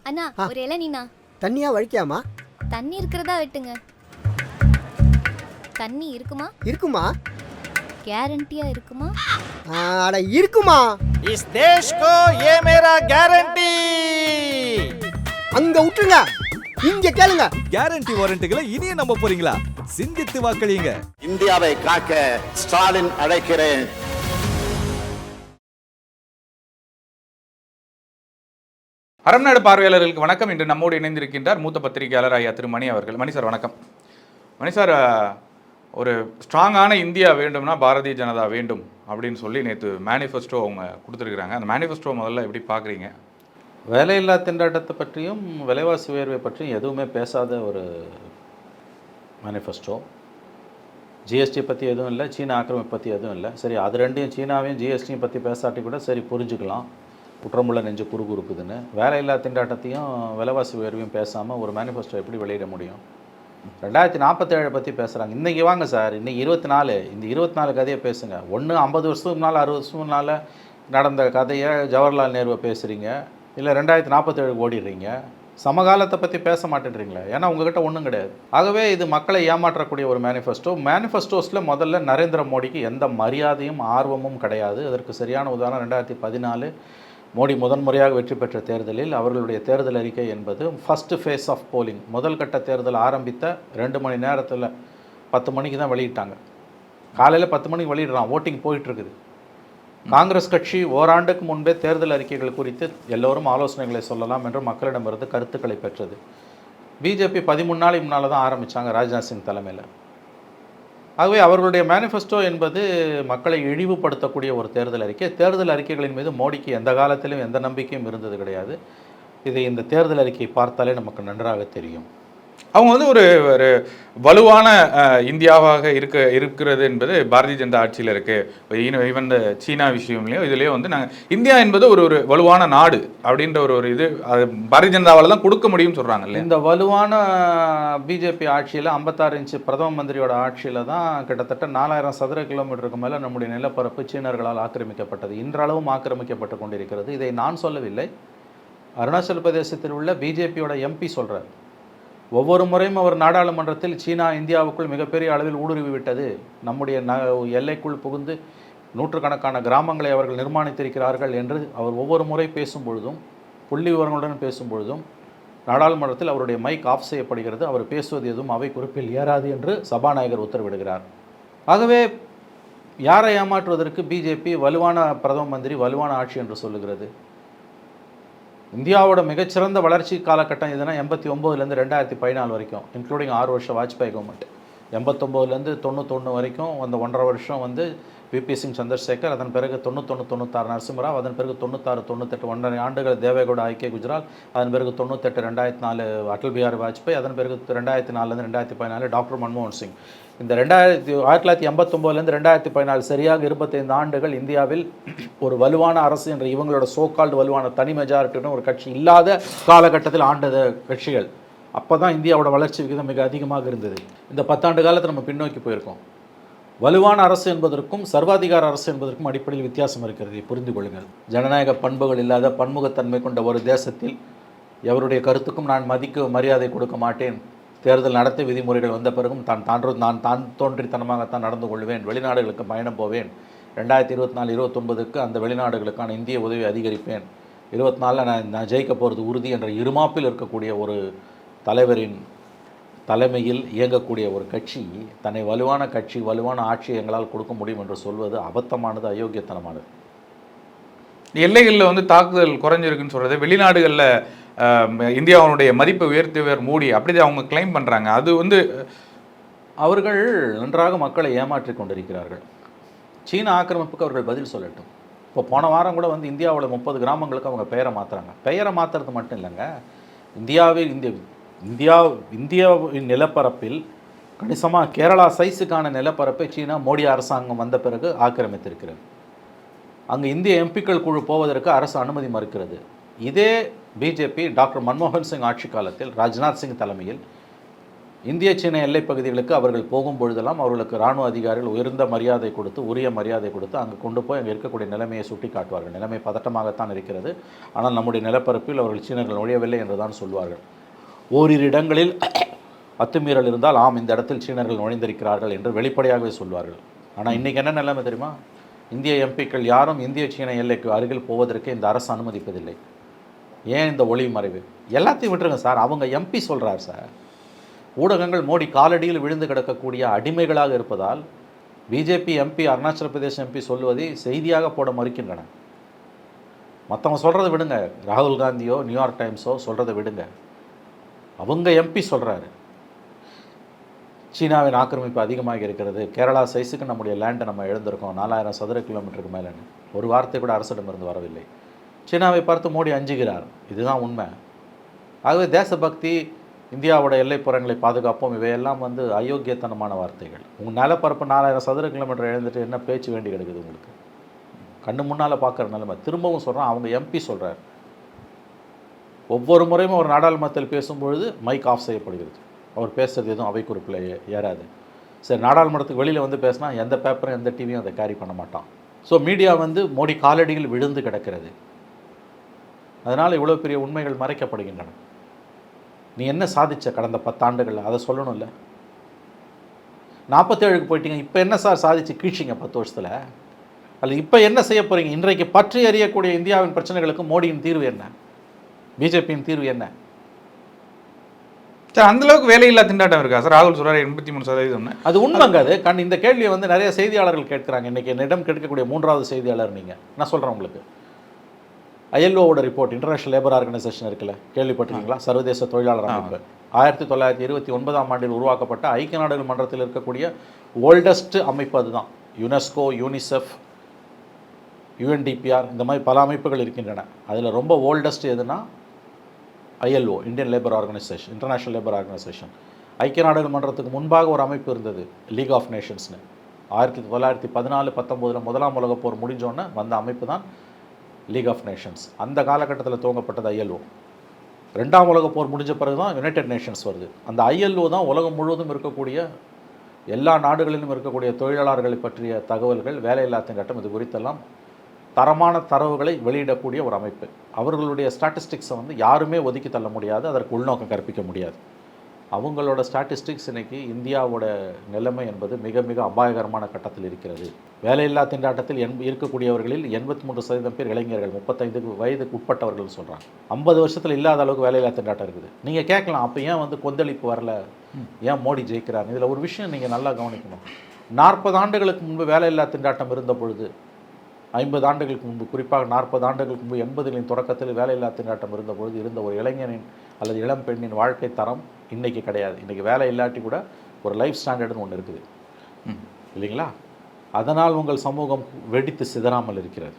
அண்ணா ஒரு இளநீண்ணா. தண்ணியா வழிக்காமா? தண்ணி இருக்கிறதா வெட்டுங்க. தண்ணி இருக்குமா? இருக்குமா? கேரண்டியா இருக்குமா? அட இருக்குமா? इस देश को ये मेरा गारंटी. அங்க விட்டுருங்க, இங்க கேளுங்க. கேரண்டி வாரண்டிகளை இனியே நம்ப போறீங்களா? சிந்தித்து வாக்களியுங்க. இந்தியாவை காக்க ஸ்டாலின் அழைக்கிறேன். அறம்நாடு பார்வையாளர்களுக்கு வணக்கம். இன்று நம்மோடு இணைந்திருக்கின்றார் மூத்த பத்திரிகையாளர் ஐயா திரு மணி அவர்கள். மணி சார் வணக்கம். மணி சார், ஒரு ஸ்ட்ராங்கான இந்தியா வேண்டும்னா பாரதிய ஜனதா வேண்டும் அப்படின்னு சொல்லி நேற்று மேனிஃபெஸ்டோ அவங்க கொடுத்துருக்குறாங்க. அந்த மேனிஃபெஸ்டோ முதல்ல எப்படி பார்க்குறீங்க? வேலையில்லா திண்டாட்டத்தை பற்றியும் விலைவாசி உயர்வை பற்றியும் எதுவுமே பேசாத ஒரு மேனிஃபெஸ்டோ. ஜிஎஸ்டி பற்றி எதுவும் இல்லை, சீனா ஆக்கிரமிப்பு பற்றி எதுவும் இல்லை. சரி, அது ரெண்டையும் சீனாவையும் ஜிஎஸ்டியும் பற்றி பேசாட்டி கூட சரி புரிஞ்சுக்கலாம், குற்றமுள்ள நெஞ்சு குறுகுறுக்குதுன்னு. வேலையில்லா திண்டாட்டத்தையும் விலைவாசி உயர்வையும் பேசாமல் ஒரு மேனிஃபெஸ்டோ எப்படி வெளியிட முடியும்? 2047 பற்றி பேசுகிறாங்க. இன்றைக்கி வாங்க சார், இன்றைக்கி 24, இந்த 24 கதையை பேசுங்க. ஒன்று 50 வருஷத்துக்கு முன்னால் 60 வருஷத்துக்கு முன்னால் நடந்த கதையை ஜவஹர்லால் நேருவை பேசுகிறீங்க, இல்லை 2047 ஓடிடுறீங்க. சமகாலத்தை பற்றி பேச மாட்டேன்றீங்களே, ஏன்னா உங்ககிட்ட ஒன்றும் கிடையாது. ஆகவே இது மக்களை ஏமாற்றக்கூடிய ஒரு மேனிஃபெஸ்டோ. மேனிஃபெஸ்டோஸில் முதல்ல நரேந்திர மோடிக்கு எந்த மரியாதையும் ஆர்வமும் கிடையாது. அதற்கு சரியான உதாரணம் 2014 மோடி முதன்முறையாக வெற்றி பெற்ற தேர்தலில் அவர்களுடைய தேர்தல் அறிக்கை என்பது ஃபஸ்ட்டு ஃபேஸ் ஆஃப் போலிங், முதல் கட்ட தேர்தல் ஆரம்பித்த 2 மணி நேரத்தில் 10 மணிக்கு தான் வெளியிட்டாங்க. காலையில் 10 மணிக்கு வெளியிடுறான், ஓட்டிங் போயிட்டுருக்குது. காங்கிரஸ் கட்சி ஓராண்டுக்கு முன்பே தேர்தல் அறிக்கைகள் குறித்து எல்லோரும் ஆலோசனைகளை சொல்லலாம் என்று மக்களிடமிருந்து கருத்துக்களை பெற்றது. பிஜேபி 13 நாளைக்கு முன்னால் தான் ஆரம்பித்தாங்க, ராஜ்நாத் சிங் தலைமையில். ஆகவே அவர்களுடைய மேனிஃபெஸ்டோ என்பது மக்களை இழிவுபடுத்தக்கூடிய ஒரு தேர்தல் அறிக்கை. தேர்தல் அறிக்கைகளின் மீது மோடிக்கு எந்த காலத்திலும் எந்த நம்பிக்கையும் இருந்தது கிடையாது. இது இந்த தேர்தல் அறிக்கை பார்த்தாலே நமக்கு நன்றாக தெரியும். அவங்க வந்து ஒரு வலுவான இந்தியாவாக இருக்கிறது என்பது பாரதிய ஜனதா ஆட்சியில் இருக்குது. ஈவன் இந்த சீனா விஷயம்லையும் இதுலேயும் வந்து நாங்கள் இந்தியா என்பது ஒரு வலுவான நாடு அப்படின்ற ஒரு இது அது பாரதிய ஜனதாவால் தான் கொடுக்க முடியும்னு சொல்கிறாங்கல்ல. இந்த வலுவான பிஜேபி ஆட்சியில் 56 இன்ச்சு பிரதம மந்திரியோட ஆட்சியில் தான் கிட்டத்தட்ட 4000 சதுர கிலோமீட்டருக்கு மேலே நம்முடைய நிலப்பரப்பு சீனர்களால் ஆக்கிரமிக்கப்பட்டது. இன்றளவும் ஆக்கிரமிக்கப்பட்டு கொண்டிருக்கிறது. இதை நான் சொல்லவில்லை, அருணாச்சல பிரதேசத்தில் உள்ள பிஜேபியோட எம்பி சொல்கிறார். ஒவ்வொரு முறையும் அவர் நாடாளுமன்றத்தில் சீனா இந்தியாவுக்குள் மிகப்பெரிய அளவில் ஊடுருவி விட்டது, நம்முடைய எல்லைக்குள் புகுந்து நூற்றுக்கணக்கான கிராமங்களை அவர்கள் நிர்மாணித்திருக்கிறார்கள் என்று அவர் ஒவ்வொரு முறை பேசும் பொழுதும், புள்ளி விவரங்களுடன் பேசும் பொழுதும் நாடாளுமன்றத்தில் அவருடைய மைக் ஆஃப் செய்யப்படுகிறது. அவர் பேசுவது எதுவும் அவை குறிப்பில் ஏறாது என்று சபாநாயகர் உத்தரவிடுகிறார். ஆகவே யாரை ஏமாற்றுவதற்கு பிஜேபி வலுவான பிரதம மந்திரி, வலுவான ஆட்சி என்று சொல்லுகிறது? இந்தியாவோட மிகச்சிறந்த வளர்ச்சி காலகட்டம் எதுனா 89லேருந்து 2014 வரைக்கும், இன்க்ளூடிங் 6 வருஷம் வாஜ்பாய் கவர்மெண்ட். 89லேருந்து 91 வரைக்கும் அந்த 1.5 வருஷம் வந்து விபி சிங் சந்திரசேகர், அதன் பிறகு 91, 96 நரசிம்மராவ், அதன் பிறகு 96, 98 1.5 ஆண்டுகள் தேவேகவுடா ஐக்கிய குஜரால், அதன் பிறகு 98, 2004 அடல் பிஹாரி வாஜ்பாய், அதன் பிறகு 2004லேருந்து 2014 டாக்டர் மன்மோகன் சிங். இந்த 1989லேருந்து 2014 சரியாக 25 ஆண்டுகள் இந்தியாவில் ஒரு வலுவான அரசு என்ற இவங்களோட சோகால்டு வலுவான தனி மெஜாரிட்டின்னு ஒரு கட்சி இல்லாத காலகட்டத்தில் ஆண்ட கட்சிகள். அப்போ தான் இந்தியாவோட வளர்ச்சி விகிதம் மிக அதிகமாக இருந்தது. இந்த 10 ஆண்டு காலத்தில் நம்ம பின்னோக்கி போயிருக்கோம். வலுவான அரசு என்பதற்கும் சர்வாதிகார அரசு என்பதற்கும் அடிப்படையில் வித்தியாசம் இருக்கிறது, புரிந்து கொள்ளுங்கள். ஜனநாயக பண்புகள் இல்லாத பன்முகத்தன்மை கொண்ட ஒரு தேசத்தில் எவருடைய கருத்துக்கும் நான் மரியாதை கொடுக்க மாட்டேன், தேர்தல் நடத்தை விதிமுறைகள் வந்த பிறகும் நான் தோன்றித்தனமாகத்தான் நடந்து கொள்வேன், வெளிநாடுகளுக்கு பயணம் போவேன், 2024, 29க்கு அந்த வெளிநாடுகளுக்கான இந்திய உதவி அதிகரிப்பேன், 24 நான் ஜெயிக்க போகிறது உறுதி என்ற இருமாப்பில் இருக்கக்கூடிய ஒரு தலைவரின் தலைமையில் இயங்கக்கூடிய ஒரு கட்சி தன்னை வலுவான கட்சி, வலுவான ஆட்சி எங்களால் கொடுக்க முடியும் என்று சொல்வது அபத்தமானது, அயோக்கியத்தனமானது. எல்லைகளில் வந்து தாக்குதல் குறைஞ்சிருக்குன்னு சொல்கிறது, வெளிநாடுகளில் இந்தியாவுடைய மதிப்பை உயர்த்தியவர் மோடி அப்படி அவங்க கிளைம் பண்ணுறாங்க. அது வந்து அவர்கள் நன்றாக மக்களை ஏமாற்றி கொண்டிருக்கிறார்கள். சீன ஆக்கிரமிப்புக்கு அவர்கள் பதில் சொல்லட்டும். இப்போ போன வாரம் கூட வந்து இந்தியாவில் 30 கிராமங்களுக்கு அவங்க பெயரை மாற்றுறாங்க. பெயரை மாற்றுறது மட்டும் இல்லைங்க, இந்தியாவின் நிலப்பரப்பில் கணிசமாக கேரளா சைஸுக்கான நிலப்பரப்பை சீனா மோடி அரசாங்கம் வந்த பிறகு ஆக்கிரமித்திருக்கிறது. அங்கே இந்திய எம்பிக்கள் குழு போவதற்கு அரசு அனுமதி மறுக்கிறது. இதே பிஜேபி டாக்டர் மன்மோகன் சிங் ஆட்சி காலத்தில் ராஜ்நாத் சிங் தலைமையில் இந்திய சீன எல்லைப் பகுதிகளுக்கு அவர்கள் போகும் பொழுதெல்லாம் அவர்களுக்கு இராணுவ அதிகாரிகள் உயர்ந்த மரியாதை கொடுத்து, உரிய மரியாதை கொடுத்து அங்கே கொண்டு போய் அங்கே இருக்கக்கூடிய நிலைமையை சுட்டி காட்டுவார்கள். நிலைமை பதட்டமாகத்தான் இருக்கிறது, ஆனால் நம்முடைய நிலப்பரப்பில் அவர்கள் சீனர்கள் நுழையவில்லை என்று தான் சொல்வார்கள். ஓரிரு இடங்களில் அத்துமீறல் இருந்தால் ஆம், இந்த இடத்தில் சீனர்கள் நுழைந்திருக்கிறார்கள் என்று வெளிப்படையாகவே சொல்வார்கள். ஆனால் இன்றைக்கி என்ன நிலைமை தெரியுமா? இந்திய எம்பிக்கள் யாரும் இந்திய சீன எல்லைக்கு அருகில் போவதற்கு இந்த அரசு அனுமதிப்பதில்லை. ஏன் இந்த ஒளி மறைவு? எல்லாத்தையும் விட்டுருங்க சார், அவங்க எம்பி சொல்கிறார் சார். ஊடகங்கள் மோடி காலடியில் விழுந்து கிடக்கக்கூடிய அடிமைகளாக இருப்பதால் BJP MP, Arunachal Pradesh MP சொல்வதை செய்தியாக போட மறுக்கின்றன. மற்றவங்க சொல்கிறத விடுங்க, ராகுல் காந்தியோ நியூயார்க் டைம்ஸோ சொல்கிறத விடுங்க. அவங்க எம்பி சொல்கிறாரு சீனாவின் ஆக்கிரமிப்பு அதிகமாக இருக்கிறது, கேரளா சைஸுக்கு நம்முடைய லேண்டை நம்ம எழுந்திருக்கோம், 4000 சதுர கிலோமீட்டருக்கு மேலேன்னு. ஒரு வார்த்தை கூட அரசிடமிருந்து வரவில்லை. சீனாவை பார்த்து மோடி அஞ்சுகிறார், இதுதான் உண்மை. ஆகவே தேசபக்தி, இந்தியாவோட எல்லைப்புறங்களை பாதுகாப்போம், இவையெல்லாம் அயோக்கியத்தனமான வார்த்தைகள். உங்கள் நிலப்பரப்பு 4000 சதுர கிலோமீட்டர் எழுந்துட்டு என்ன பேச்சு வேண்டி கிடக்குது உங்களுக்கு? கண்ணு முன்னால் பார்க்குற நிலைமை. திரும்பவும் சொல்கிறேன், அவங்க எம்பி சொல்கிறார். ஒவ்வொரு முறையும் ஒரு நாடாளுமன்றத்தில் பேசும்பொழுது மைக் ஆஃப் செய்யப்படுகிறது. அவர் பேசுகிறது எதுவும் அவை குறிப்பில் ஏறாது. சரி, நாடாளுமன்றத்துக்கு வெளியில் பேசினா எந்த பேப்பரும் எந்த டிவியும் அதை கேரி பண்ண மாட்டான். ஸோ மீடியா மோடி காலடியில் விழுந்து கிடக்கிறது. அதனால் இவ்வளோ பெரிய உண்மைகள் மறைக்கப்படுகின்றன. நீ என்ன சாதிச்ச கடந்த 10 ஆண்டுகளில் அதை சொல்லணும்ல. 47க்கு போயிட்டீங்க, இப்போ என்ன சார் சாதிச்சு கீழ்ச்சிங்க 10 வருஷத்தில்? அல்ல இப்போ என்ன செய்ய போகிறீங்க? இன்றைக்கு பற்றி எறியக்கூடிய இந்தியாவின் பிரச்சனைகளுக்கு மோடியின் தீர்வு என்ன? பிஜேபியின் தீர்வு என்ன? சார், அந்தளவுக்கு வேலையில்லா திண்டாட்டம் இருக்கா சார்? ராகுல் சொல்கிறார் 83%. அது உண்மைங்க. அது இந்த கேள்வியை நிறைய செய்தியாளர்கள் கேட்குறாங்க. இன்றைக்கி என்னிடம் கேட்கக்கூடிய 3வது செய்தியாளர் நீங்கள். நான் சொல்கிறேன் உங்களுக்கு, ILOவோட ரிப்போர்ட், இன்டர்நேஷனல் லேபர் ஆர்கனைசேஷன் இருக்குல்ல, கேள்விப்பட்டிருக்கீங்களா? சர்வதேச தொழிலாளர் அமைப்பு 1929ஆம் ஆண்டில் உருவாக்கப்பட்ட ஐக்கிய நாடுகள் மன்றத்தில் இருக்கக்கூடிய ஓல்டஸ்ட் அமைப்பு அதுதான். யுனெஸ்கோ, யூனிசெஃப், UNDPR, இந்த மாதிரி பல அமைப்புகள் இருக்கின்றன. அதில் ரொம்ப ஓல்டஸ்ட் எதுனா ILO, Indian labour organisation, international labour organisation. ஐக்கிய நாடுகள் மன்றத்துக்கு முன்பாக ஒரு அமைப்பு இருந்தது, லீக் ஆஃப் நேஷன்ஸ்னு. 1914-19 முதலாம் உலகப் போர் முடிஞ்சோன்னே வந்த அமைப்பு தான் லீக் ஆஃப் நேஷன்ஸ். அந்த காலகட்டத்தில் துவங்கப்பட்டது ILO. 2ஆம் உலகப் போர் முடிஞ்ச பிறகு தான் யுனைடெட் நேஷன்ஸ் வருது. அந்த ILO தான் உலகம் முழுவதும் இருக்கக்கூடிய எல்லா நாடுகளிலும் இருக்கக்கூடிய தொழிலாளர்களை பற்றிய தகவல்கள், வேலையில்லா திண்டாட்டம், இது குறித்தெல்லாம் தரமான தரவுகளை வெளியிடக்கூடிய ஒரு அமைப்பு. அவர்களுடைய ஸ்டாட்டிஸ்டிக்ஸை யாருமே ஒதுக்கி தள்ள முடியாது, அதற்கு உள்நோக்கம் கற்பிக்க முடியாது. அவங்களோட ஸ்டாட்டிஸ்டிக்ஸ் இன்றைக்கி இந்தியாவோட நிலைமை என்பது மிக மிக அபாயகரமான கட்டத்தில் இருக்கிறது. வேலையில்லா திண்டாட்டத்தில் இருக்கக்கூடியவர்களில் 83% பேர் இளைஞர்கள், 35 வயதுக்கு உட்பட்டவர்கள் சொல்கிறாங்க. 50 வருஷத்தில் இல்லாத அளவுக்கு வேலையில்லா திண்டாட்டம் இருக்குது. நீங்கள் கேட்கலாம், அப்போ ஏன் கொந்தளிப்பு வரல, ஏன் மோடி ஜெயிக்கிறார்? இதில் ஒரு விஷயம் நீங்கள் நல்லா கவனிக்கணும். 40 ஆண்டுகளுக்கு முன்பு வேலையில்லா திண்டாட்டம் இருந்த பொழுது, 50 ஆண்டுகளுக்கு முன்பு, குறிப்பாக 40 ஆண்டுகளுக்கு முன்பு 80களின் தொடக்கத்தில் வேலையில்லா திண்டாட்டம் இருந்தபொழுது இருந்த ஒரு இளைஞனின் அல்லது இளம் பெண்ணின் வாழ்க்கை தரம் இன்றைக்கி கிடையாது. இன்றைக்கி வேலை இல்லாட்டி கூட ஒரு லைஃப் ஸ்டாண்டர்டுன்னு ஒன்று இருக்குது இல்லைங்களா? அதனால் உங்கள் சமூகம் வெடித்து சிதறாமல் இருக்கிறது.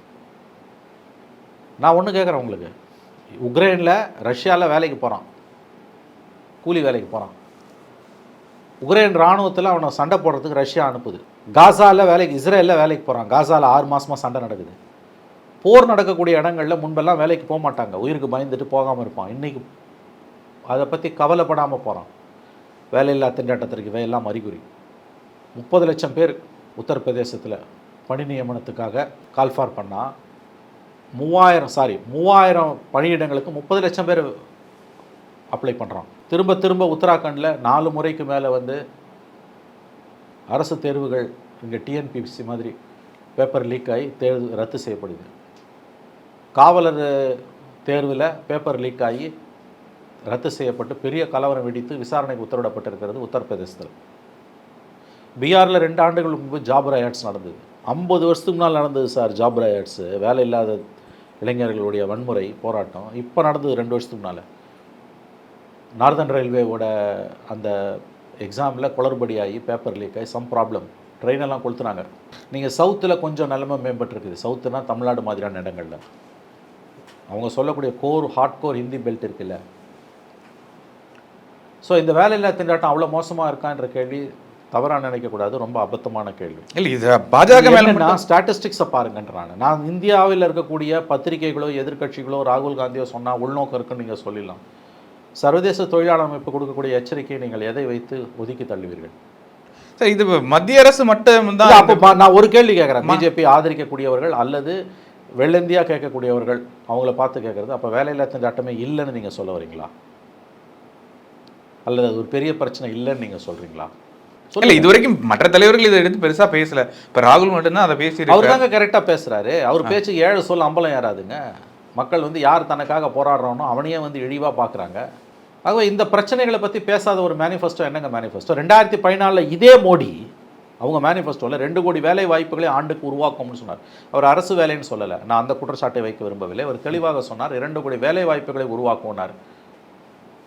நான் ஒன்று கேட்குறேன் உங்களுக்கு, உக்ரைனில் ரஷ்யாவில் வேலைக்கு போகிறான், கூலி வேலைக்கு போகிறான். உக்ரைன் இராணுவத்தில் அவனை சண்டை போடுறதுக்கு ரஷ்யா அனுப்புது. காசாவில் வேலைக்கு, இஸ்ரேலில் வேலைக்கு போகிறான். காசாவில் 6 மாதமாக சண்டை நடக்குது. போர் நடக்கக்கூடிய இடங்களில் முன்பெல்லாம் வேலைக்கு போக மாட்டாங்க, உயிருக்கு பயந்துட்டு போகாமல் இருப்பான். இன்றைக்கி அதை பற்றி கவலைப்படாமல் போகிறான். வேலையில்லா திண்டாட்டத்திற்கு இவையெல்லாம் அறிகுறி. 30 லட்சம் பேர் உத்தரப்பிரதேசத்தில் பணி நியமனத்துக்காக கால்ஃபார் பண்ணால் 3000 பணியிடங்களுக்கு 30 லட்சம் பேர் அப்ளை பண்ணுறான். திரும்ப திரும்ப உத்தராகண்டில் 4 முறைக்கு மேலே அரசு தேர்வுகள், இங்கே TNPSC மாதிரி பேப்பர் லீக் ஆகி தேர்வு ரத்து செய்யப்படுது. காவலர் தேர்வில் பேப்பர் லீக் ஆகி ரத்து செய்யப்பட்டு பெரிய கலவரம் வெடித்து விசாரணைக்கு உத்தரவிடப்பட்டிருக்கிறது உத்தரப்பிரதேசத்தில். பீகாரில் 2 ஆண்டுகளுக்கு முன்பு ஜாப் ராயட்ஸ் நடந்தது. 50 வருஷத்துக்கு முன்னால் நடந்தது சார் ஜாப் ராயட்ஸு, வேலை இல்லாத இளைஞர்களுடைய வன்முறை போராட்டம். இப்போ நடந்தது 2 வருஷத்துக்கு முன்னால். நார்தன் ரயில்வேவோட அந்த எக்ஸாமில் குளறுபடியாகி பேப்பர் லீக் ஆகி சம் ப்ராப்ளம், ட்ரெயினெல்லாம் கொளுத்துனாங்க. நீங்கள் சவுத்தில் கொஞ்சம் நிலைமை மேம்பட்டுருக்குது. சவுத்துனா தமிழ்நாடு மாதிரியான இடங்களில் அவங்க சொல்லக்கூடிய ஹார்ட்கோர் ஹிந்தி பெல்ட் இருக்குல்ல. ஸோ இந்த வேலையில்லா திண்டாட்டம் அவ்வளோ மோசமாக இருக்கான்ற கேள்வி தவறாக நினைக்கக்கூடாது, ரொம்ப அபத்தமான கேள்வி. இல்லை, இது பாஜக மேலே ஸ்டாட்டிஸ்டிக்ஸை பாருங்கன்றாங்க. நான் இந்தியாவில் இருக்கக்கூடிய பத்திரிகைகளோ எதிர்க்கட்சிகளோ ராகுல் காந்தியோ சொன்னால் உள்நோக்கம் இருக்குன்னு நீங்கள் சொல்லிடலாம். சர்வதேச தொழிலாளர் அமைப்பு கொடுக்கக்கூடிய எச்சரிக்கையை நீங்கள் எதை வைத்து ஒதுக்கி தள்ளுவீர்கள்? சார் இது மத்திய அரசு மட்டும் இல்ல, தான். அப்போ நான் ஒரு கேள்வி கேட்குறேன். பிஜேபி ஆதரிக்கக்கூடியவர்கள் அல்லது வெள்ளந்தியா கேட்கக்கூடியவர்கள் அவங்கள பார்த்து கேட்குறது, அப்போ வேலையில்லா திண்டாட்டமே இல்லைன்னு நீங்கள் சொல்ல வரீங்களா, அல்லது அது ஒரு பெரிய பிரச்சனை இல்லைன்னு நீங்கள் சொல்கிறீங்களா? இல்லை, இது வரைக்கும் மற்ற தலைவர்கள் இதை எடுத்து பெருசாக பேசல. இப்போ ராகுல் மட்டும்தான் அதை பேசி அவர் தாங்க கரெக்டாக பேசுகிறாரு. அவர் பேச்சு 7 சொல் அம்பலம் ஏறாதுங்க. மக்கள் வந்து யார் தனக்காக போராடுறானோ அவனையே வந்து இழிவாக பார்க்குறாங்க. ஆகவே இந்த பிரச்சனைகளை பற்றி பேசாத ஒரு மேனிஃபெஸ்டோ என்னங்க மேனிஃபெஸ்டோ? 2014 இதே மோடி அவங்க மேனிஃபெஸ்டோவில் 2 கோடி வேலை வாய்ப்புகளை ஆண்டுக்கு உருவாக்கும்னு சொன்னார். அவர் அரசு வேலைன்னு சொல்லலை, நான் அந்த குற்றச்சாட்டை வைக்க விரும்பவில்லை. அவர் தெளிவாக சொன்னார் 2 கோடி வேலை வாய்ப்புகளை உருவாக்குனார்.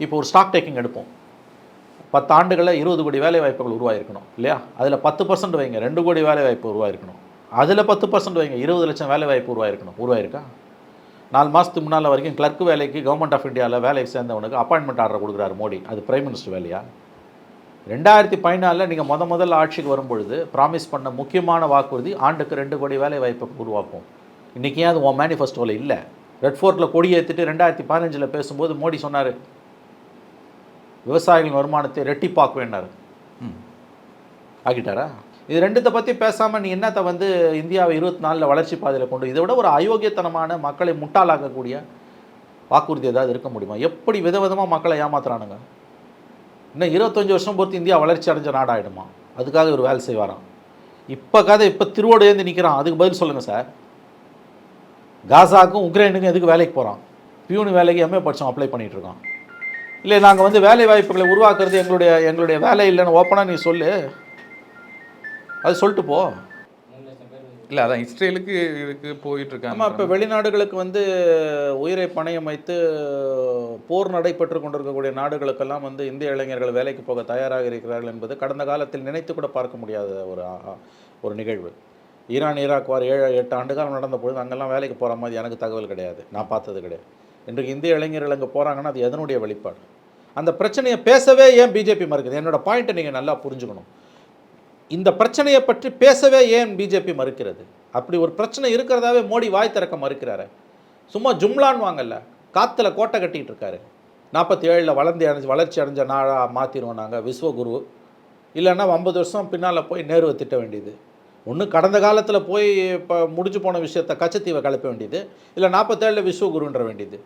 இப்போ ஒரு ஸ்டாக் டேக்கிங் எடுப்போம். 10 ஆண்டுகளில் 20 கோடி வேலை வாய்ப்புகள் உருவாயிருக்கணும் இல்லையா? அதில் 10% வைங்க, 2 கோடி வேலை வாய்ப்பு உருவாயிருக்கணும். அதில் 10% வைங்க, 20 லட்சம் வேலை வாய்ப்பு உருவாயிருக்கணும். உருவாயிருக்கா? 4 மாதத்துக்கு முன்னால் வரைக்கும் கிளர்க் வேலைக்கு கவர்மெண்ட் ஆஃப் இந்தியாவில் வேலைக்கு சேர்ந்தவனுக்கு அப்பாயின்மெண்ட் ஆர்டர் கொடுக்குறாரு மோடி. அது பிரைம் மினிஸ்டர் வேலையா? 2014 நீங்கள் முதல்ல ஆட்சிக்கு வரும்பொழுது ப்ராமிஸ் பண்ண முக்கியமான வாக்குறுதி ஆண்டுக்கு 2 கோடி வேலை வாய்ப்பு உருவாக்கும். இன்றைக்கி ஏன் அது உன் மேனிஃபெஸ்டோவில் இல்லை? ரெட் ஃபோர்ட்டில் கொடி ஏற்றிட்டு 2015 பேசும்போது மோடி சொன்னார் விவசாயிகளின் வருமானத்தை ரெட்டிப்பாக்குவேன்னாரு. ஆகிட்டாரா? இது ரெண்டுத்தை பற்றி பேசாமல் நீ என்னத்தை வந்து இந்தியாவை 24 வளர்ச்சி பாதையில் கொண்டு, இதை விட ஒரு அயோக்கியத்தனமான மக்களை முட்டாளாக்கக்கூடிய வாக்குறுதி ஏதாவது இருக்க முடியுமா? எப்படி விதவிதமாக மக்களை ஏமாத்துறானுங்க. இன்னும் 25 வருஷம் பொறுத்து இந்தியா வளர்ச்சி அடைஞ்ச நாடாகிடுமா? அதுக்காக ஒரு வேலை செய்வாராம். இப்போ திருவோடு ஏந்தி நிற்கிறான். அதுக்கு பதில் சொல்லுங்கள் சார். காசாவுக்கும் உக்ரைனுக்கும் எதுக்கு வேலைக்கு போகிறான்? பியூனு வேலைக்கு எம்ஏ படித்தோம் அப்ளை பண்ணிகிட்டு இருக்கான். இல்லை நாங்கள் வந்து வேலை வாய்ப்புகளை உருவாக்குறது எங்களுடைய வேலை இல்லைன்னு ஓப்பனாக நீ சொல்லு, அது சொல்லிட்டு போ. இல்லை, அதான் இஸ்ரேலுக்கு இதுக்கு போயிட்டு இருக்காங்க. ஆமாம், இப்போ வெளிநாடுகளுக்கு வந்து உயிரை பணயம் வைத்து போர் நடைபெற்று கொண்டிருக்கக்கூடிய நாடுகளுக்கெல்லாம் வந்து இந்திய இளைஞர்கள் வேலைக்கு போக தயாராக இருக்கிறார்கள் என்பது கடந்த காலத்தில் நினைத்து கூட பார்க்க முடியாத ஒரு நிகழ்வு. ஈராக் வார் 7-8 ஆண்டு காலம் நடந்த பொழுது அங்கெல்லாம் வேலைக்கு போகிற மாதிரி எனக்கு தகவல் கிடையாது, நான் பார்த்தது கிடையாது. இன்றைக்கு இந்திய இளைஞர்கள் அங்கே போகிறாங்கன்னா அது எதனுடைய வெளிப்பாடு? அந்த பிரச்சனையை பேசவே ஏன் பிஜேபி மறுக்குது? என்னோட பாயிண்ட்டை நீங்கள் நல்லா புரிஞ்சுக்கணும். இந்த பிரச்சனையை பற்றி பேசவே ஏன் பிஜேபி மறுக்கிறது? அப்படி ஒரு பிரச்சனை இருக்கிறதாவே மோடி வாய் திறக்க மறுக்கிறாரு. சும்மா ஜும்லான்னு வாங்கல்ல, காற்றுல கோட்டை கட்டிகிட்டு இருக்காரு. 47 வளர்ச்சி அடைஞ்ச நாடாக மாற்றிடுவோம் நாங்கள் விஸ்வகுரு, இல்லைன்னா 50 வருஷம் பின்னால் போய் நேருவை திட்ட வேண்டியது. ஒன்று கடந்த காலத்தில் போய் இப்போ முடிஞ்சு போன விஷயத்தை கச்சத்தீவை கலப்ப வேண்டியது, இல்லை 47 விஸ்வகுருன்ற வேண்டியது.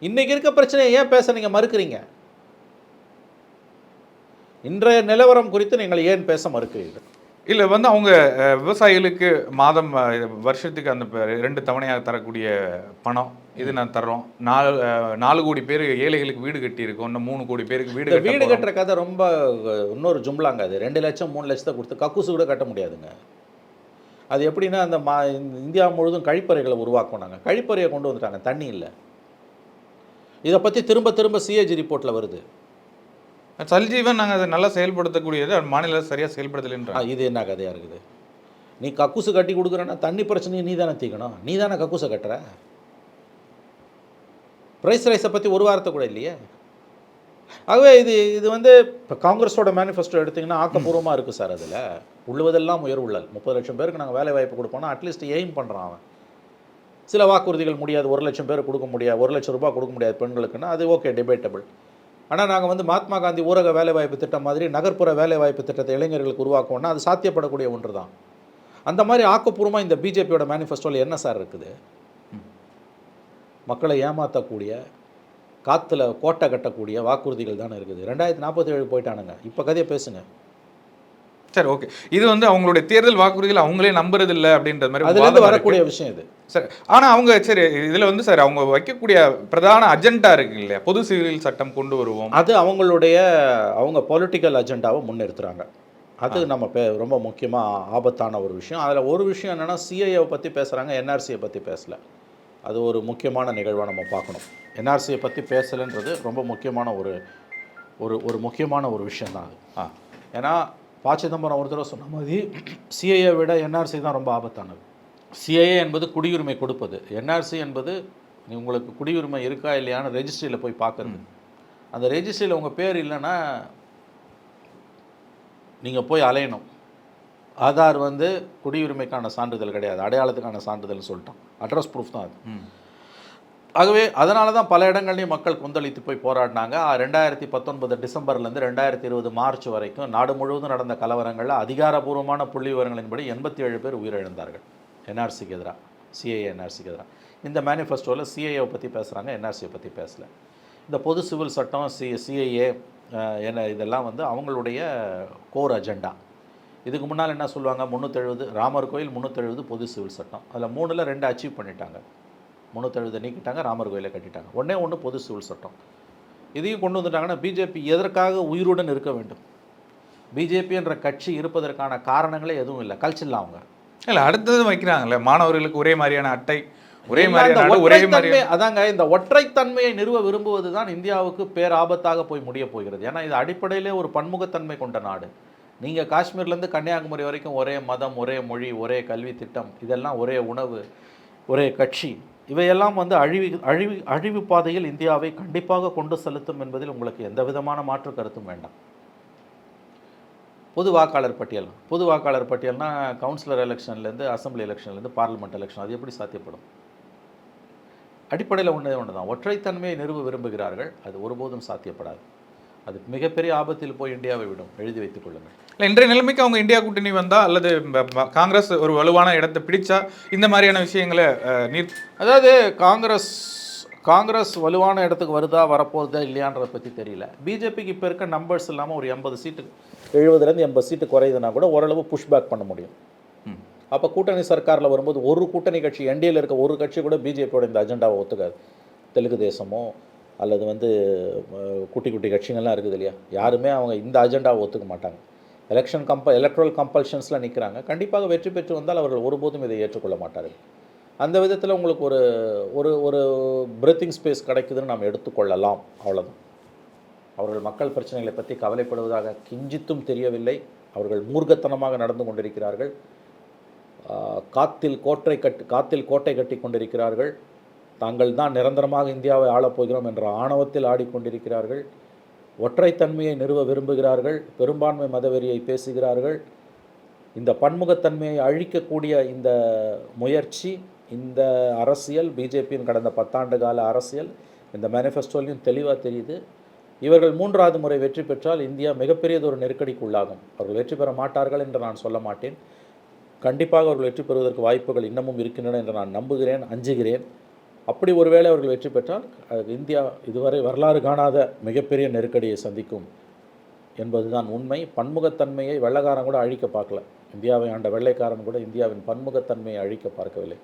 இன்றைக்கி இருக்க பிரச்சனையை ஏன் பேச நீங்கள் மறுக்கிறீங்க? இன்றைய நிலவரம் குறித்து நீங்கள் ஏன் பேச மறுக்கிறீர்கள்? இல்லை வந்து அவங்க விவசாயிகளுக்கு மாதம் வருஷத்துக்கு அந்த 2 தவணையாக தரக்கூடிய பணம் இது நான் தர்றோம். 4 கோடி பேர் ஏழைகளுக்கு வீடு கட்டியிருக்கோம். இன்னும் 3 கோடி பேருக்கு வீடு கட்டுற கதை ரொம்ப இன்னொரு ஜும்லாங்க. அது 2 லட்சம் 3 லட்சத்தை கொடுத்து கக்கூசு கூட கட்ட முடியாதுங்க. அது எப்படின்னா அந்த இந்தியா முழுதும் கழிப்பறைகளை உருவாக்குனாங்க. கழிப்பறையை கொண்டு வந்துட்டாங்க, தண்ணி இல்லை. இதை பற்றி திரும்ப சிஏஜி ரிப்போர்ட்டில் வருது. சல்ஜீவன் நாங்கள் அதை நல்லா செயல்படுத்தக்கூடியது, மாநில சரியாக செயல்படுத்தலைன்ற. இது என்ன கதையாக இருக்குது? நீ கக்கூசு கட்டி கொடுக்குறேன்னா தண்ணி பிரச்சனையை நீ தானே தீக்கணும். நீ தானே கக்கூசை கட்டுற. ப்ரைஸ் ரைஸை பற்றி ஒரு வாரத்தை கூட இல்லையே. ஆகவே இது வந்து இப்போ காங்கிரஸோட மேனிஃபெஸ்டோ எடுத்திங்கன்னா ஆக்கப்பூர்வமாக இருக்குது சார். அதில் உள்ளுவதெல்லாம் உயர்வுள்ளல். 30 லட்சம் பேருக்கு நாங்கள் வேலை வாய்ப்பு கொடுப்போம்னா அட்லீஸ்ட் எய்ம் பண்ணுறான் அவன். சில வாக்குறுதிகள் முடியாது, 1 லட்சம் பேர் கொடுக்க முடியாது, 1 லட்சம் ரூபாய் கொடுக்க முடியாது பெண்களுக்குன்னா அது ஓகே, டிபேட்டபிள். ஆனால் நாங்கள் வந்து மகாத்மா காந்தி ஊரக வேலைவாய்ப்பு திட்டம் மாதிரி நகர்ப்புற வேலைவாய்ப்பு திட்டத்தை இளைஞர்களுக்கு உருவாக்கணும்னா அது சாத்தியப்படக்கூடிய ஒன்று தான். அந்த மாதிரி ஆக்கப்பூர்வமாக இந்த பிஜேபியோட மேனிஃபெஸ்டோவில் என்ன சார் இருக்குது? மக்களை ஏமாற்றக்கூடிய, காற்றுல கோட்டை கட்டக்கூடிய வாக்குறுதிகள் தானே இருக்குது. 2047 போயிட்டானுங்க. இப்போ கதையை பேசுங்க. சரி, ஓகே. இது வந்து அவங்களுடைய தேர்தல் வாக்குறுதிகள் அவங்களே நம்புறது இல்லை அப்படின்ற மாதிரி அதுலேருந்து வரக்கூடிய விஷயம் இது. சார், ஆனால் அவங்க சரி இதில் வந்து சார் அவங்க வைக்கக்கூடிய பிரதான அஜெண்டா இருக்கு இல்லையா, பொது சிவில் சட்டம் கொண்டு வருவோம், அது அவங்க பொலிட்டிக்கல் அஜெண்டாவை முன்னிறுத்துறாங்க. அது நம்ம ரொம்ப முக்கியமாக ஆபத்தான ஒரு விஷயம். அதில் ஒரு விஷயம் என்னென்னா சிஐஏவை பற்றி பேசுகிறாங்க, என்ஆர்சியை பற்றி பேசலை. அது ஒரு முக்கியமான நிகழ்வாக நம்ம பார்க்கணும். என்ஆர்சியை பற்றி பேசலைன்றது ரொம்ப முக்கியமான ஒரு முக்கியமான ஒரு விஷயந்தான் அது. ஏன்னா ப. சிதம்பரம் ஒரு தடவை சொன்ன மாதிரி சிஐஏ விட என்ஆர்சி தான் ரொம்ப ஆபத்தானது. சிஐஏ என்பது குடியுரிமை கொடுப்பது, என்ஆர்சி என்பது உங்களுக்கு குடியுரிமை இருக்கா இல்லையான்னு ரெஜிஸ்ட்ரியில் போய் பார்க்குறது. அந்த ரெஜிஸ்ட்ரியில் உங்கள் பேர் இல்லைன்னா நீங்கள் போய் அலையணும். ஆதார் வந்து குடியுரிமைக்கான சான்றிதழ் கிடையாது, அடையாளத்துக்கான சான்றிதழ்னு சொல்லிட்டோம். அட்ரஸ் ப்ரூஃப் தான் அது. ஆகவே அதனால தான் பல இடங்கள்லையும் மக்கள் கொந்தளித்து போய் போராடினாங்க. 2019 டிசம்பர்லேருந்து 2020 மார்ச் வரைக்கும் நாடு முழுவதும் நடந்த கலவரங்களில் அதிகாரப்பூர்வமான புள்ளி விவரங்களின்படி 87 பேர் உயிரிழந்தார்கள் என்ஆர்சிக்கு எதிராக, சிஏஏ என்ஆர்சிக்கு எதிராக. இந்த மேனிஃபெஸ்டோவில் சிஏஏவை பற்றி பேசுகிறாங்க, என்ஆர்சியை பற்றி பேசல. இந்த பொது சிவில் சட்டம், சிஏஏ என்ன இதெல்லாம் வந்து அவங்களுடைய கோர் அஜெண்டா. இதுக்கு முன்னால் என்ன சொல்லுவாங்க, 370 ராமர் கோயில் 370 பொது சிவில் சட்டம், அதில் 3ல் 2 அச்சீவ் பண்ணிட்டாங்க. 370 நீக்கிட்டாங்க, ராமர் கோயிலை கட்டிட்டாங்க. ஒன்று பொது சிவில் சட்டம். இதையும் கொண்டு வந்துட்டாங்கன்னா பிஜேபி எதற்காக உயிருடன் இருக்க வேண்டும்? பிஜேபி என்ற கட்சி இருப்பதற்கான காரணங்களே எதுவும் இல்லை, கழிச்சிடலாம் அவங்க. இல்லை, அடுத்தது வைக்கிறாங்கல்ல, மாணவர்களுக்கு ஒரே மாதிரியான அட்டை, ஒரே மாதிரியான ஒரே மாதிரி. அதாங்க, இந்த ஒற்றைத்தன்மையை நிறுவ விரும்புவது தான் இந்தியாவுக்கு பேராபத்தாக போய் முடிய போகிறது. ஏன்னா இது அடிப்படையிலே ஒரு பன்முகத்தன்மை கொண்ட நாடு. நீங்கள் காஷ்மீர்லேருந்து கன்னியாகுமரி வரைக்கும் ஒரே மதம், ஒரே மொழி, ஒரே கல்வி திட்டம், இதெல்லாம் ஒரே உணவு, ஒரே கட்சி, இவையெல்லாம் வந்து அழிவு பாதையில் இந்தியாவை கண்டிப்பாக கொண்டு செலுத்தும் என்பதில் உங்களுக்கு எந்த விதமான மாற்று கருத்தும் வேண்டாம். பொது வாக்காளர் பட்டியல்னா கவுன்சிலர் எலெக்ஷன்லேருந்து, அசம்பிளி எலெக்ஷன்லேருந்து, பார்லிமெண்ட் எலெக்ஷன், அது எப்படி சாத்தியப்படும்? அடிப்படையில் ஒன்று தான், ஒற்றைத்தன்மையை நிறுவ விரும்புகிறார்கள். அது ஒருபோதும் சாத்தியப்படாது. அது மிகப்பெரிய ஆபத்தில் போய் இந்தியாவை விடும், எழுதி வைத்துக் கொள்ளுங்கள். இல்லை, இன்றைய நிலைமைக்கு அவங்க இந்தியா கூட்டணி வந்தால் அல்லது காங்கிரஸ் ஒரு வலுவான இடத்தை பிடிச்சா இந்த மாதிரியான விஷயங்களை அதாவது காங்கிரஸ் வலுவான இடத்துக்கு வருதா, வரப்போகுதா இல்லையான்றதை பற்றி தெரியல. பிஜேபிக்கு இப்போ இருக்க நம்பர்ஸ் இல்லாமல் ஒரு 80 சீட்டு, 70லேருந்து 80 சீட்டு குறையுதுன்னா கூட ஓரளவு புஷ்பேக் பண்ண முடியும். அப்போ கூட்டணி சர்க்காரில் வரும்போது ஒரு கூட்டணி கட்சி, என்டிஏல இருக்க ஒரு கட்சி கூட பிஜேபியோட இந்த அஜெண்டாவை ஒத்துக்காது. தெலுங்கு தேசமோ அல்லது வந்து குட்டி குட்டி கட்சிகள்லாம் இருக்குது இல்லையா, யாருமே அவங்க இந்த அஜெண்டாவை ஒத்துக்க மாட்டாங்க. எலக்ட்ரல் கம்பல்ஷன்ஸில் நிற்கிறாங்க. கண்டிப்பாக வெற்றி பெற்று வந்தால் அவர்கள் ஒருபோதும் இதை ஏற்றுக்கொள்ள மாட்டார்கள். அந்த விதத்தில் உங்களுக்கு ஒரு ஒரு ஒரு பிரீத்திங் ஸ்பேஸ் கிடைக்குதுன்னு நாம் எடுத்துக்கொள்ளலாம், அவ்வளோதான். அவர்கள் மக்கள் பிரச்சனைகளை பற்றி கவலைப்படுவதாக கிஞ்சித்தும் தெரியவில்லை. அவர்கள் மூர்க்கத்தனமாக நடந்து கொண்டிருக்கிறார்கள். காத்தில் கோட்டை கட்டி கொண்டிருக்கிறார்கள். தாங்கள் தான் நிரந்தரமாக இந்தியாவை ஆளப்போகிறோம் என்ற ஆணவத்தில் ஆடிக்கொண்டிருக்கிறார்கள். ஒற்றைத்தன்மையை நிறுவ விரும்புகிறார்கள். பெரும்பான்மை மதவெறியை பேசுகிறார்கள். இந்த பன்முகத்தன்மையை அழிக்கக்கூடிய இந்த முயற்சி, இந்த அரசியல், பிஜேபியின் கடந்த 10 ஆண்டு கால அரசியல் இந்த மேனிஃபெஸ்டோலையும் தெளிவாக தெரியுது. இவர்கள் 3வது முறை வெற்றி பெற்றால் இந்தியா மிகப்பெரியதொரு நெருக்கடிக்கு உள்ளாகும். அவர்கள் வெற்றி பெற மாட்டார்கள் என்று நான் சொல்ல மாட்டேன். கண்டிப்பாக அவர்கள் வெற்றி பெறுவதற்கு வாய்ப்புகள் இன்னமும் இருக்கின்றன என்று நான் நம்புகிறேன், அஞ்சுகிறேன். அப்படி ஒருவேளை அவர்கள் வெற்றி பெற்றால் இந்தியா இதுவரை வரலாறு காணாத மிகப்பெரிய நெருக்கடியை சந்திக்கும் என்பதுதான் உண்மை. பன்முகத்தன்மையை வெள்ளைக்காரன் கூட அழிக்க பார்க்கல. இந்தியாவை ஆண்ட வெள்ளைக்காரன் கூட இந்தியாவின் பன்முகத்தன்மையை அழிக்க பார்க்கவில்லை.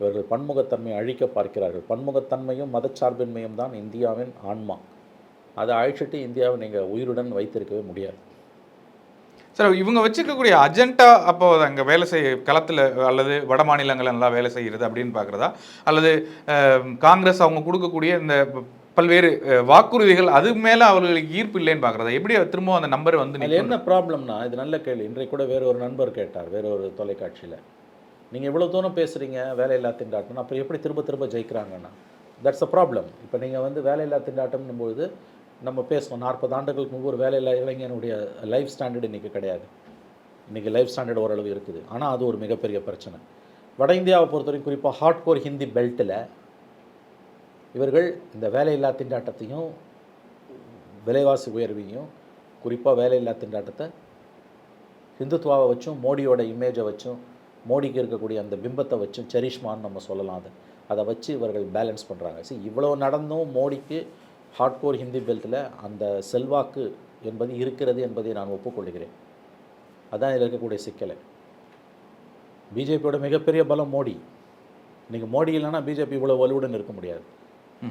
இவர்கள் பன்முகத்தன்மையை அழிக்க பார்க்கிறார்கள். பன்முகத்தன்மையும் மதச்சார்பின்மையும் தான் இந்தியாவின் ஆன்மா. அதை அழிச்சிட்டு இந்தியாவை நீங்கள் உயிருடன் வைத்திருக்கவே முடியாது. சார், இவங்க வச்சுருக்கக்கூடிய அஜெண்டா அப்போ அங்கே வேலை களத்தில் அல்லது வட மாநிலங்கள் எல்லாம் வேலை செய்கிறது அப்படின்னு பார்க்குறதா, அல்லது காங்கிரஸ் அவங்க கொடுக்கக்கூடிய இந்த பல்வேறு வாக்குறுதிகள் அது மேலே அவர்களுக்கு ஈர்ப்பு இல்லைன்னு பார்க்குறதா, எப்படி திரும்ப அந்த நம்பர் வந்து என்ன ப்ராப்ளம்னா, இது நல்ல கேள்வி. இன்றைக்கு கூட வேறு ஒரு நண்பர் கேட்டார், வேறு ஒரு தொலைக்காட்சியில், நீங்கள் இவ்வளோ தூரம் பேசுகிறீங்க வேலையில்லா திண்டாட்டம், அப்புறம் எப்படி திரும்ப ஜெயிக்கிறாங்கன்னா, தட்ஸ் அ ப்ராப்ளம். இப்போ நீங்கள் வந்து வேலையில்லா திண்டாட்டம்னும் பொழுது நம்ம பேசுவோம், 40 ஆண்டுகளுக்கு முன்பு ஒரு வேலையில்லா இளைஞனுடைய லைஃப் ஸ்டாண்டர்டு இன்றைக்கி கிடையாது. இன்றைக்கி லைஃப் ஸ்டாண்டர்டு ஓரளவு இருக்குது. ஆனால் அது ஒரு மிகப்பெரிய பிரச்சனை. வட இந்தியாவை பொறுத்தவரைக்கும் குறிப்பாக ஹார்ட்கோர் ஹிந்தி பெல்ட்டில் இவர்கள் இந்த வேலையில்லா திண்டாட்டத்தையும் விலைவாசி உயர்வையும், குறிப்பாக வேலையில்லா திண்டாட்டத்தை ஹிந்துத்வாவை வச்சும், மோடியோட இமேஜை வச்சும், மோடிக்கு இருக்கக்கூடிய அந்த பிம்பத்தை வச்சும், செரிஷ்மான்னு நம்ம சொல்லலாம், அதை வச்சு இவர்கள் பேலன்ஸ் பண்ணுறாங்க. சரி, இவ்வளோ நடந்தும் மோடிக்கு ஹார்ட்கோர் ஹிந்தி பெல்ட்டில் அந்த செல்வாக்கு என்பது இருக்கிறது என்பதை நான் ஒப்புக்கொள்கிறேன். அதான் இதில் இருக்கக்கூடிய சிக்கலை. பிஜேபியோட மிகப்பெரிய பலம் மோடி. இன்றைக்கி மோடி இல்லைன்னா பிஜேபி இவ்வளோ வலுவுடன் இருக்க முடியாது.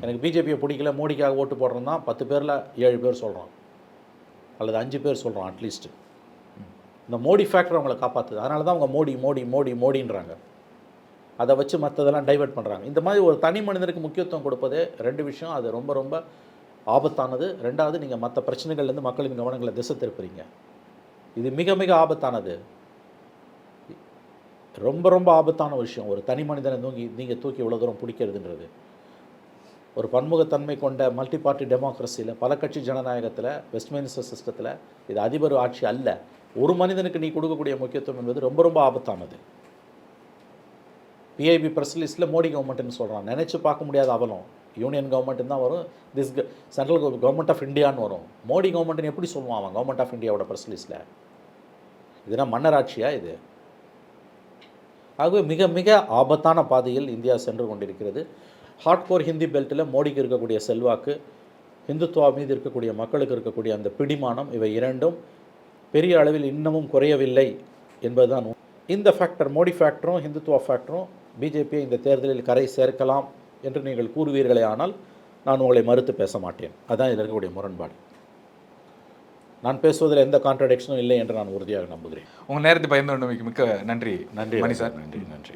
எனக்கு பிஜேபியை பிடிக்கல, மோடிக்காக ஓட்டு போடுறோம் தான் 10 பேரில் 7 பேர் சொல்கிறோம், அல்லது 5 பேர் சொல்கிறோம் அட்லீஸ்ட்டு. இந்த மோடி ஃபேக்டர் அவங்களை காப்பாற்றுது. அதனால தான் அவங்க மோடின்றாங்க. அதை வச்சு மற்றதெல்லாம் டைவெர்ட் பண்ணுறாங்க. இந்த மாதிரி ஒரு தனி மனிதனுக்கு முக்கியத்துவம் கொடுப்பதே 2 விஷயம். அது ரொம்ப ரொம்ப ஆபத்தானது. 2வது, நீங்கள் மற்ற பிரச்சனைகள்லேருந்து மக்களின் கவனங்களை திசை திருப்புறீங்க. இது மிக மிக ஆபத்தானது. ரொம்ப ரொம்ப ஆபத்தான விஷயம். ஒரு தனி மனிதனை நீங்கள் தூக்கி இவ்வளோ தூரம் பிடிக்கிறதுன்றது. ஒரு பன்முகத்தன்மை கொண்ட மல்டி பார்ட்டி டெமோக்ரஸியில், பல கட்சி ஜனநாயகத்தில், வெஸ்ட்மினிஸ்டர் சிஸ்டத்தில் இது அதிபர் ஆட்சி அல்ல. ஒரு மனிதனுக்கு நீ கொடுக்கக்கூடிய முக்கியத்துவம் என்பது ரொம்ப ரொம்ப ஆபத்தானது. பிஐபி ப்ரெஸ் லிஸ்ட்டில் மோடி கவர்மெண்ட்னு சொல்கிறான். நினச்சி பார்க்க முடியாத அவலம். யூனியன் கவர்மெண்ட் தான் வரும், சென்ட்ரல் கவர்மெண்ட் ஆஃப் இந்தியான்னு வரும். மோடி கவர்மெண்ட்னு எப்படி சொல்லுவான் அவன் கவர்மெண்ட் ஆஃப் இந்தியாவோட ப்ரெஸ் லிஸ்ட்டில்? இதுனா மன்னராட்சியா இது? ஆகவே மிக மிக ஆபத்தான பாதையில் இந்தியா சென்று கொண்டிருக்கிறது. ஹார்ட்கோர் ஹிந்தி பெல்ட்டில் மோடிக்கு இருக்கக்கூடிய செல்வாக்கு, இந்துத்துவா மீது இருக்கக்கூடிய மக்களுக்கு இருக்கக்கூடிய அந்த பிடிமானம், இவை இரண்டும் பெரிய அளவில் இன்னமும் குறையவில்லை என்பதுதான். இந்த ஃபேக்டர், மோடி ஃபேக்டரும் ஹிந்துத்துவா ஃபேக்டரும் பிஜேபியை இந்த தேர்தலில் கரை சேர்க்கலாம் என்று நீங்கள் கூறுவீர்களே, ஆனால் நான் உங்களை மறுத்து பேச மாட்டேன். அதுதான் இதில் இருக்கக்கூடிய முரண்பாடு. நான் பேசுவதில் எந்த கான்ட்ரடிக்ஷனும் இல்லை என்று நான் உறுதியாக நம்புகிறேன். உங்கள் நேரத்தை பயந்து மிக்க நன்றி. நன்றி மணி சார். நன்றி.